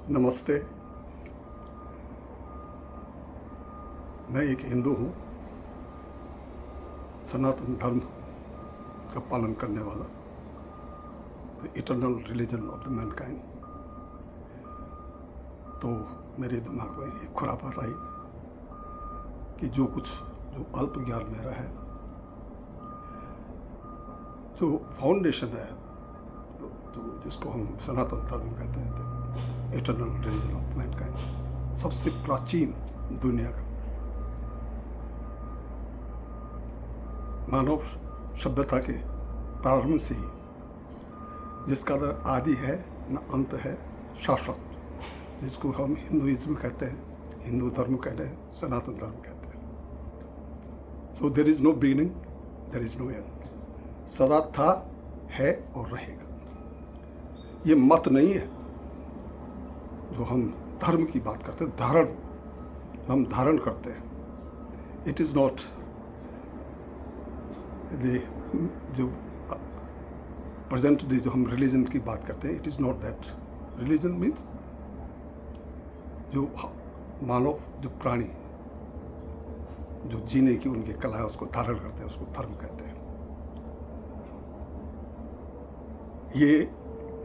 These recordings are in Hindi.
नमस्ते। मैं एक हिंदू हूँ, सनातन धर्म का पालन करने वाला, the eternal religion of the Mankind. तो मेरे दिमाग में एक खुरापात आई कि जो अल्प ज्ञान मेरा है, जो फाउंडेशन है, तो जिसको हम सनातन धर्म कहते हैं, इटर्नल रिलीजन ऑफ मैनकाइंड, सबसे प्राचीन दुनिया का मानव सभ्यता के प्रारंभ से ही, जिसका न आदि है न अंत है, शाश्वत, जिसको हम हिंदुइज्म कहते हैं, हिंदू धर्म कहते हैं, सनातन धर्म कहते हैं। So there is no beginning, there is no end. सदा था, है और रहेगा। ये मत नहीं है जो हम धर्म की बात करते हैं, धारण हम धारण करते हैं। इट इज़ नॉट जो प्रेजेंट डे जो हम रिलीजन की बात करते हैं, it is not that. Religion means जो मानव, जो प्राणी, जो जीने की उनकी कला है, उसको धारण करते हैं, उसको धर्म कहते हैं। ये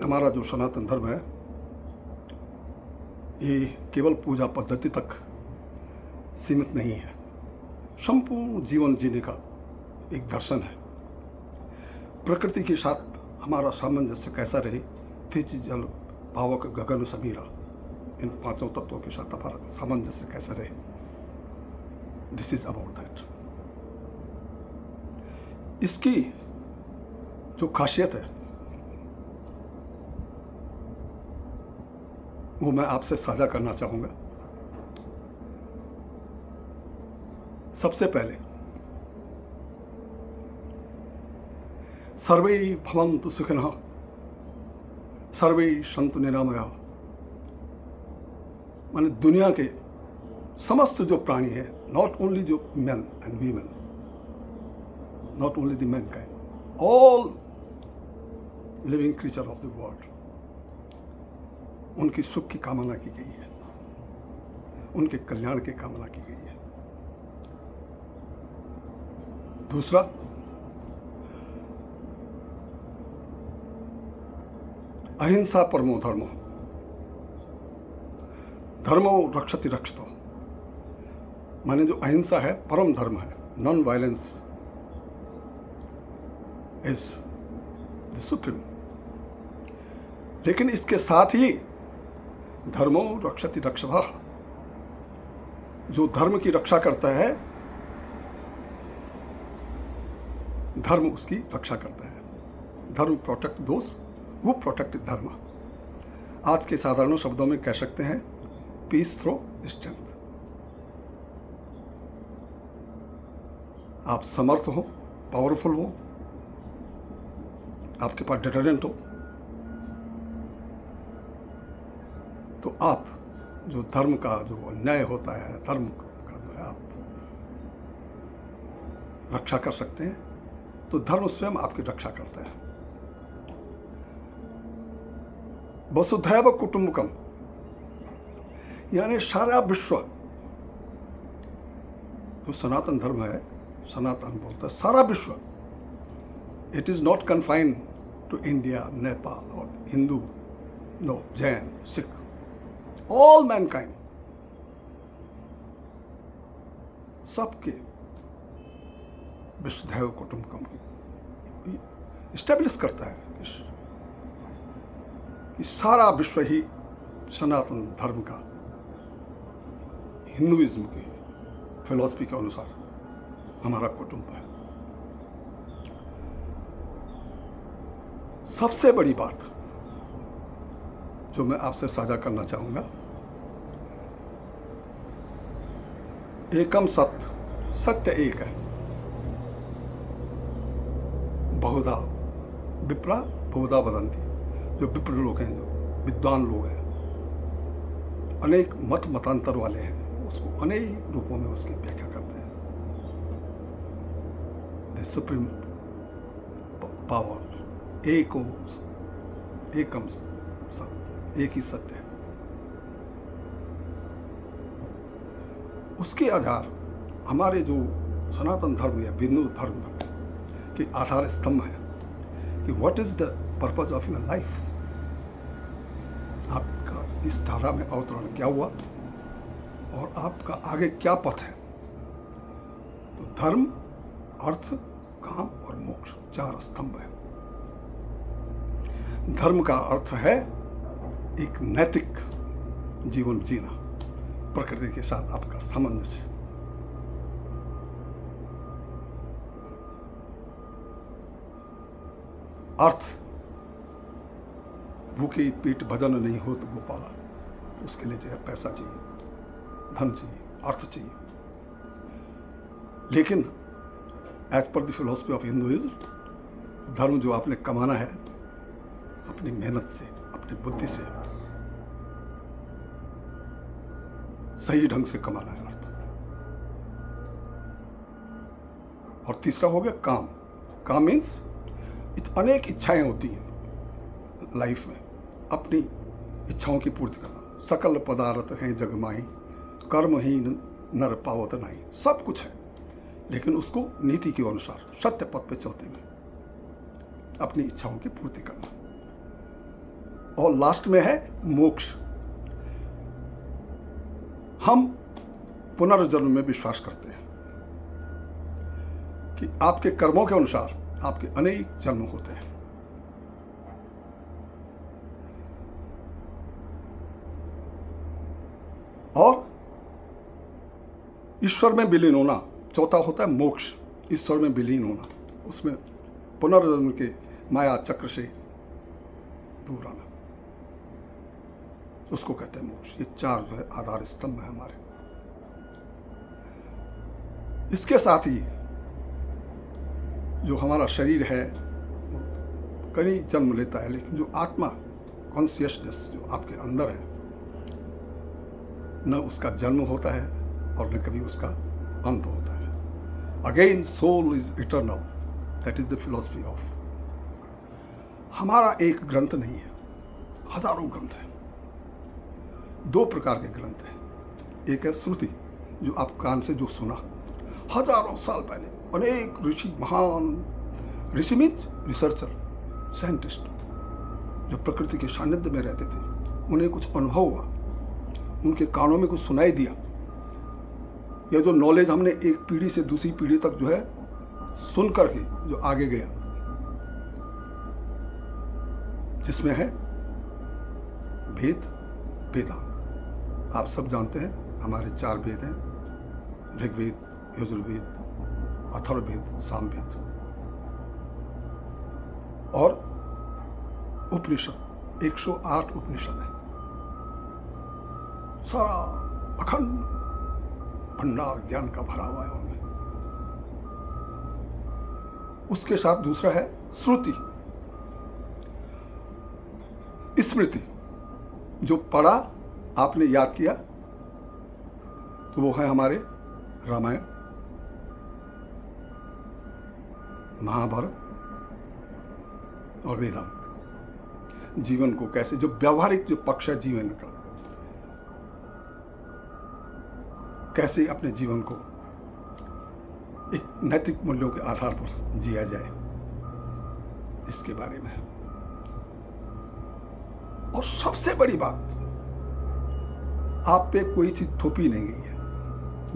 हमारा जो सनातन धर्म है, ये केवल पूजा पद्धति तक सीमित नहीं है। संपूर्ण जीवन जीने का एक दर्शन है। प्रकृति के साथ हमारा सामंजस्य कैसा रहे, तेज जल पावक गगन समीरा, इन पांचों तत्वों के साथ हमारा सामंजस्य कैसा रहे, दिस इज अबाउट दैट। इसकी जो खासियत है वो मैं आपसे साझा करना चाहूँगा। सबसे पहले सर्वे भवन्तु सुखिनः, सर्वे सन्तु निरामयाः। माने दुनिया के समस्त जो प्राणी है, नॉट ओनली जो man and women, not only the Mankind, all living creature of the world, उनकी सुख की कामना की गई है, उनके कल्याण की कामना की गई है। दूसरा, अहिंसा परमो धर्मो, धर्मो रक्षति रक्षतो। माने जो अहिंसा है परम धर्म है, non violence is the supreme. लेकिन इसके साथ ही धर्मो रक्षति रक्षतः, जो धर्म की रक्षा करता है, धर्म उसकी रक्षा करता है। धर्म प्रोटेक्ट दोस वो प्रोटेक्ट धर्म। आज के साधारण शब्दों में कह सकते हैं, पीस थ्रो स्ट्रेंथ। आप समर्थ हो, पावरफुल हो, आपके पास डिटर्जेंट हो, तो आप जो धर्म का जो अन्याय होता है, धर्म का जो है, आप रक्षा कर सकते हैं। तो धर्म स्वयं आपकी रक्षा करता है। वसुधैव कुटुंबकम, यानी सारा विश्व, जो सनातन धर्म है, सनातन बोलता है सारा विश्व। It is not confined to India, Nepal और Hindu, no, Jain, Sikh, all mankind, सबके विश्वधैव कुटुंबकम की इस्टेब्लिश करता है कि सारा विश्व ही सनातन धर्म का, हिंदुइज्म की फिलॉसफी के अनुसार हमारा कुटुंब है। सबसे बड़ी बात जो मैं आपसे साझा करना चाहूँगा, एकम सत्य, सत्य एक है। बहुधा विप्रा बहुधा वदंती, जो विप्र लोग हैं, जो विद्वान लोग हैं, अनेक मत मतांतर वाले हैं, उसको अनेक रूपों में उसकी व्याख्या करते हैं। द सुप्रीम पावर एकम सत्य, एक ही सत्य है। उसके आधार हमारे जो सनातन धर्म या हिंदू धर्म के आधार स्तंभ है कि what is the purpose of your life, आपका इस धारा में अवतरण क्या हुआ और आपका आगे क्या पथ है। तो धर्म, अर्थ, काम और मोक्ष 4 स्तंभ है। धर्म का अर्थ है एक नैतिक जीवन जीना, प्रकृति के साथ आपका सामंजस्य। अर्थ, भूखे पेट भजन नहीं हो तो गोपाला, उसके लिए जो है पैसा चाहिए, धन चाहिए, अर्थ चाहिए। लेकिन as per the philosophy of Hinduism, धर्म जो आपने कमाना है अपनी मेहनत से, अपनी बुद्धि से, सही ढंग से कमाना है अर्थ। और तीसरा हो गया काम। काम मीन्स अनेक इच्छाएं होती हैं लाइफ में, अपनी इच्छाओं की पूर्ति करना। सकल पदार्थ हैं जग माही, कर्महीन नर पावत नहीं। सब कुछ है, लेकिन उसको नीति के अनुसार सत्य पथ पे चलते हुए अपनी इच्छाओं की पूर्ति करना। और लास्ट में है मोक्ष। हम पुनर्जन्म में विश्वास करते हैं कि आपके कर्मों के अनुसार आपके अनेक जन्म होते हैं। और ईश्वर में विलीन होना, चौथा होता है मोक्ष। ईश्वर में विलीन होना, उसमें पुनर्जन्म के माया चक्र से दूर आना, उसको कहते हैं मोक्ष। ये 4 जो है आधार स्तंभ है हमारे। इसके साथ ही जो हमारा शरीर है कई जन्म लेता है, लेकिन जो आत्मा, कॉन्शियसनेस जो आपके अंदर है, न उसका जन्म होता है और न कभी उसका अंत होता है। Again soul is eternal, that is the philosophy of. हमारा एक ग्रंथ नहीं है, हजारों ग्रंथ हैं। 2 प्रकार के ग्रंथ हैं। एक है श्रुति, जो आप कान से जो सुना हजारों साल पहले, अनेक ऋषि, महान ऋषि मीन्स रिसर्चर, साइंटिस्ट, जो प्रकृति के सानिध्य में रहते थे, उन्हें कुछ अनुभव हुआ, उनके कानों में कुछ सुनाई दिया। यह जो नॉलेज हमने एक पीढ़ी से दूसरी पीढ़ी तक जो है सुन करके जो आगे गया, जिसमें है वेद, वेदांत। आप सब जानते हैं हमारे 4 वेद हैं, ऋग्वेद, यजुर्वेद, अथर्ववेद, सामवेद और उपनिषद। 108 उपनिषद है। सारा अखंड भंडार ज्ञान का भरा हुआ है उनमें। उसके साथ दूसरा है श्रुति, स्मृति, जो पढ़ा आपने याद किया, तो वो है हमारे रामायण, महाभारत और वेदांत। जीवन को कैसे, जो व्यवहारिक जो पक्ष है जीवन का, कैसे अपने जीवन को एक नैतिक मूल्यों के आधार पर जिया जाए, इसके बारे में। और सबसे बड़ी बात, आप पे कोई चीज थोपी नहीं गई है,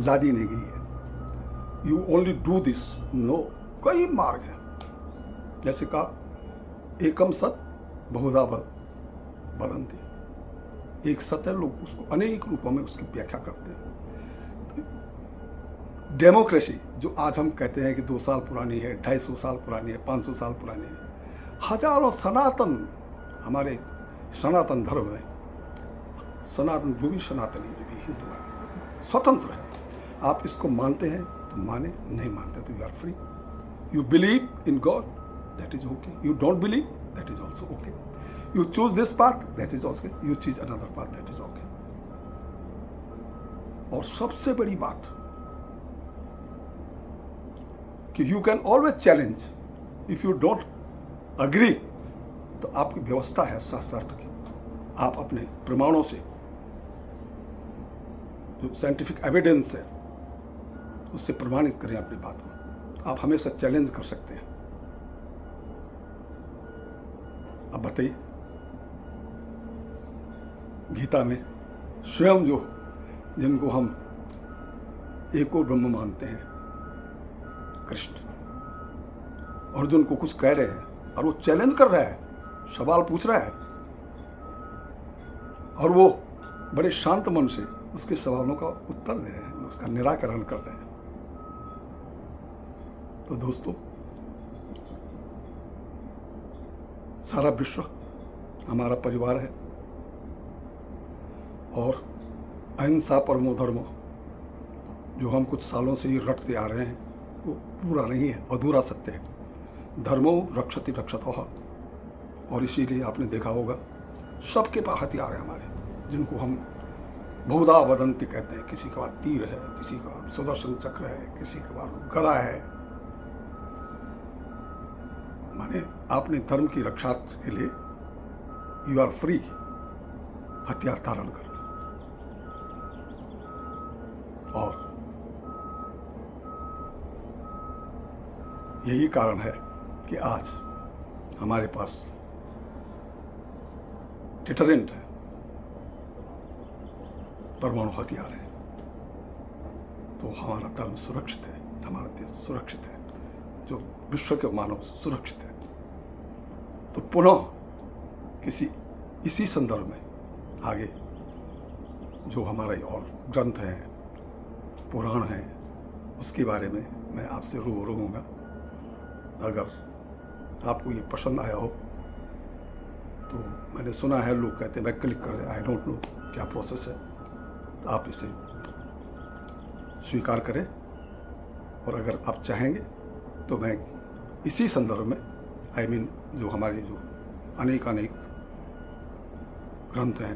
लादी नहीं गई है। You only do this, no. कई मार्ग है, जैसे कहा एकम सत बहुधा वदंती। एक सत्य, लोग उसको अनेक रूपों में उसकी व्याख्या करते हैं। डेमोक्रेसी जो आज हम कहते हैं कि 2 साल पुरानी है, 250 साल पुरानी है, 500 साल पुरानी है, हजारों सनातन, हमारे सनातन धर्म में, सनातन जो भी सनातनी, जो भी हिंदू है, स्वतंत्र है। आप इसको मानते हैं तो माने, नहीं मानते तो you are free. You believe in God, that is okay. You don't believe, that is also okay. You choose this path, that is okay. You choose another path, that is okay. और सबसे बड़ी बात कि you can always challenge. If you don't agree, तो आपकी व्यवस्था है शास्त्रार्थ की, आप अपने प्रमाणों से, जो साइंटिफिक एविडेंस है, उससे प्रमाणित करें अपनी बात को। आप हमेशा चैलेंज कर सकते हैं। अब बताइए, गीता में स्वयं जो जिनको हम एको ब्रह्म मानते हैं, कृष्ण, अर्जुन को कुछ कह रहे हैं और वो चैलेंज कर रहा है, सवाल पूछ रहा है, और वो बड़े शांत मन से उसके सवालों का उत्तर दे रहे हैं, उसका निराकरण कर रहे हैं। तो दोस्तों, सारा विश्व हमारा परिवार है और अहिंसा परमो धर्मो जो हम कुछ सालों से ही रटते आ रहे हैं वो पूरा नहीं है, अधूरा सत्य है। धर्मो रक्षति रक्षतः, और इसीलिए आपने देखा होगा सबके पास हथियार है हमारे, जिनको हम बहुधा वदंती कहते हैं। किसी के पास तीर है, किसी का सुदर्शन चक्र है, किसी के पास गदा है। माने आपने धर्म की रक्षा के लिए यू आर फ्री हथियार धारण कर। और यही कारण है कि आज हमारे पास डिटरेंट है, परमाणु हथियार है। तो हमारा धर्म सुरक्षित है, हमारा देश सुरक्षित है, जो विश्व के मानव सुरक्षित है। तो पुनः इसी संदर्भ में आगे जो हमारे और ग्रंथ हैं, पुराण हैं, उसके बारे में मैं आपसे रूबरू होऊंगा। अगर आपको ये पसंद आया हो तो मैंने सुना है लोग कहते हैं मैं क्लिक करें, आई डोंट नो क्या प्रोसेस है, तो आप इसे स्वीकार करें। और अगर आप चाहेंगे तो मैं इसी संदर्भ में जो हमारे जो अनेक ग्रंथ हैं,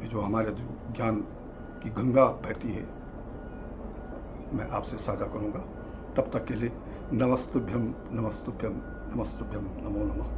ये जो हमारे जो ज्ञान की गंगा बहती है, मैं आपसे साझा करूंगा। तब तक के लिए नमस्तुभ्यम नमस्तुभ्यम नमस्तुभ्यम, नमो नमः।